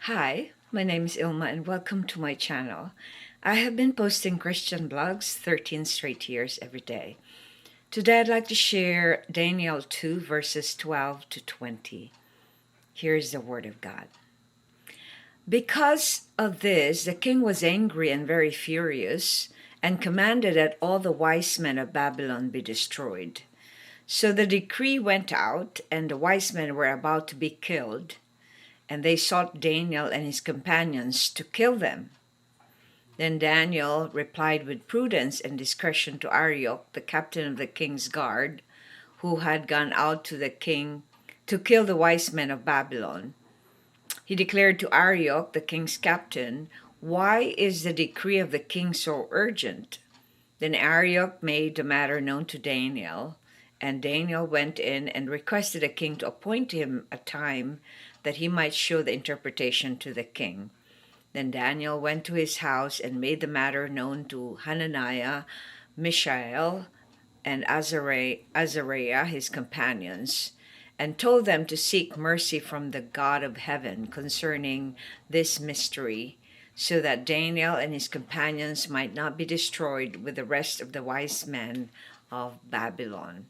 Hi, my name is Ilma and welcome to my channel. I have been posting Christian blogs 13 straight years every day. Today I'd like to share Daniel 2 verses 12 to 20. Here's the word of God. Because of this, the king was angry and very furious and commanded that all the wise men of Babylon be destroyed. So the decree went out, and the wise men were about to be killed, and they sought Daniel and his companions to kill them. Then Daniel replied with prudence and discretion to Arioch, the captain of the king's guard, who had gone out to the king to kill the wise men of Babylon. He declared to Arioch, the king's captain, "Why is the decree of the king so urgent?" Then Arioch made the matter known to Daniel, and Daniel went in and requested the king to appoint him a time that he might show the interpretation to the king. Then Daniel went to his house and made the matter known to Hananiah, Mishael, and Azariah, his companions, and told them to seek mercy from the God of heaven concerning this mystery, so that Daniel and his companions might not be destroyed with the rest of the wise men of Babylon.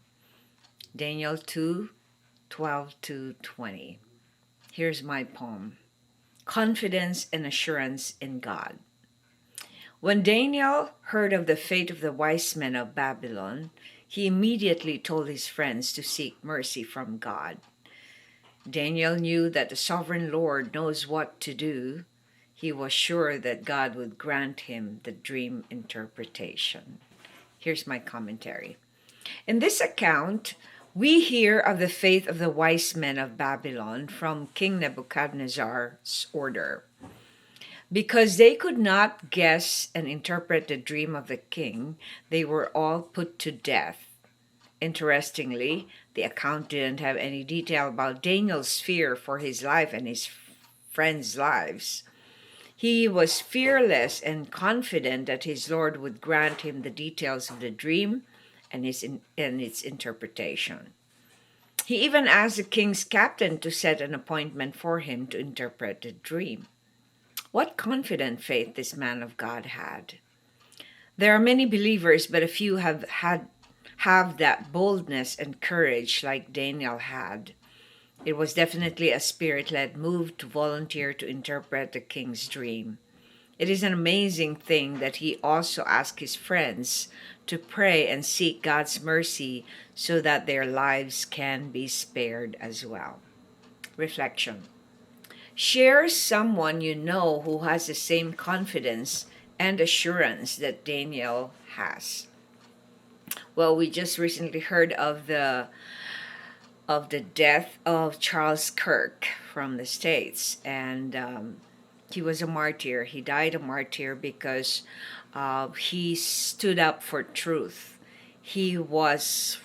Daniel 2:12 to 20. Here's my poem. Confidence and assurance in God. When Daniel heard of the fate of the wise men of Babylon, he immediately told his friends to seek mercy from God. Daniel knew that the sovereign Lord knows what to do. He was sure that God would grant him the dream interpretation. Here's my commentary. In this account, we hear of the faith of the wise men of Babylon from King Nebuchadnezzar's order. Because they could not guess and interpret the dream of the king, they were all put to death. Interestingly, the account didn't have any detail about Daniel's fear for his life and his friends' lives. He was fearless and confident that his Lord would grant him the details of the dream and its interpretation. He even asked the king's captain to set an appointment for him to interpret the dream. What confident faith this man of God had. There are many believers, but a few have that boldness and courage like Daniel had. It was definitely a spirit-led move to volunteer to interpret the king's dream. It is an amazing thing that he also asked his friends to pray and seek God's mercy so that their lives can be spared as well. Reflection. Share someone you know who has the same confidence and assurance that Daniel has. Well, we just recently heard of the death of Charles Kirk from the States, and he was a martyr. He died a martyr because he stood up for truth. He was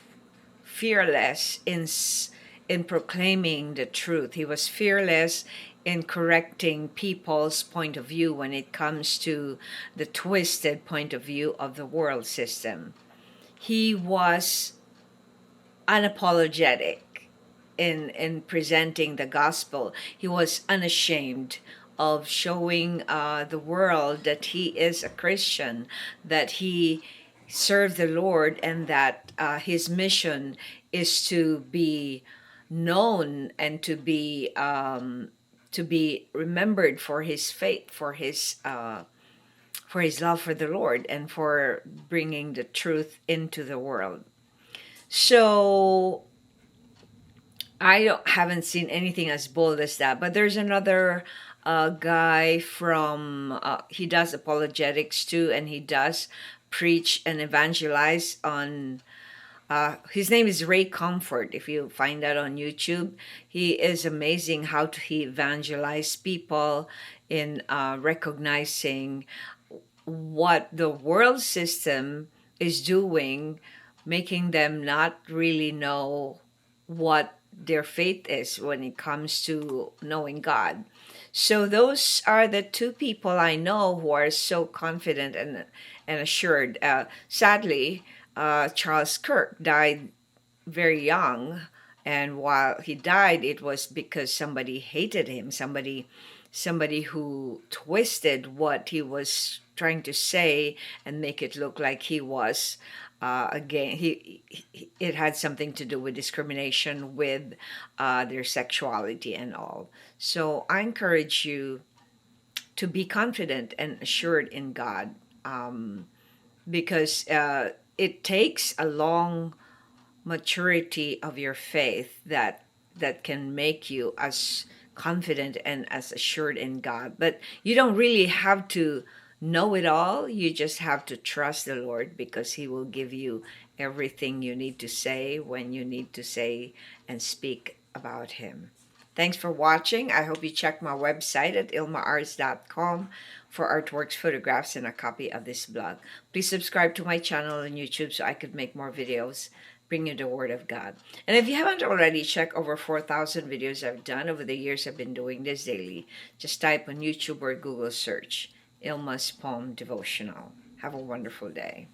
fearless in proclaiming the truth. He was fearless in correcting people's point of view when it comes to the twisted point of view of the world system. He was unapologetic in presenting the gospel. He was unashamed of showing the world that he is a Christian, that he served the Lord, and that his mission is to be known and to be remembered for his faith, for his love for the Lord, and for bringing the truth into the world. So haven't seen anything as bold as that, but there's another guy from he does apologetics too, and he does preach and evangelize on his name is Ray Comfort. If you find that on YouTube, he is amazing how he evangelize people in recognizing what the world system is doing, making them not really know what their faith is when it comes to knowing God. So those are the two people I know who are so confident and assured. Sadly, Charles Kirk died very young, And while he died, it was because somebody hated him, somebody who twisted what he was trying to say and make it look like he was again it had something to do with discrimination with their sexuality and all. So I encourage you to be confident and assured in God, because it takes a long maturity of your faith that can make you as confident and as assured in God. But you don't really have to know it all. You just have to trust the Lord, because he will give you everything you need to say when you need to say and speak about him. Thanks for watching. I hope you check my website at ILMA'S.com for artworks, photographs, and a copy of this blog. Please subscribe to my channel on YouTube so I could make more videos bring you the Word of God. And if you haven't already, check over 4,000 videos I've done over the years I've been doing this daily. Just type on YouTube or Google search ILMA'S Poem Devotional. Have a wonderful day.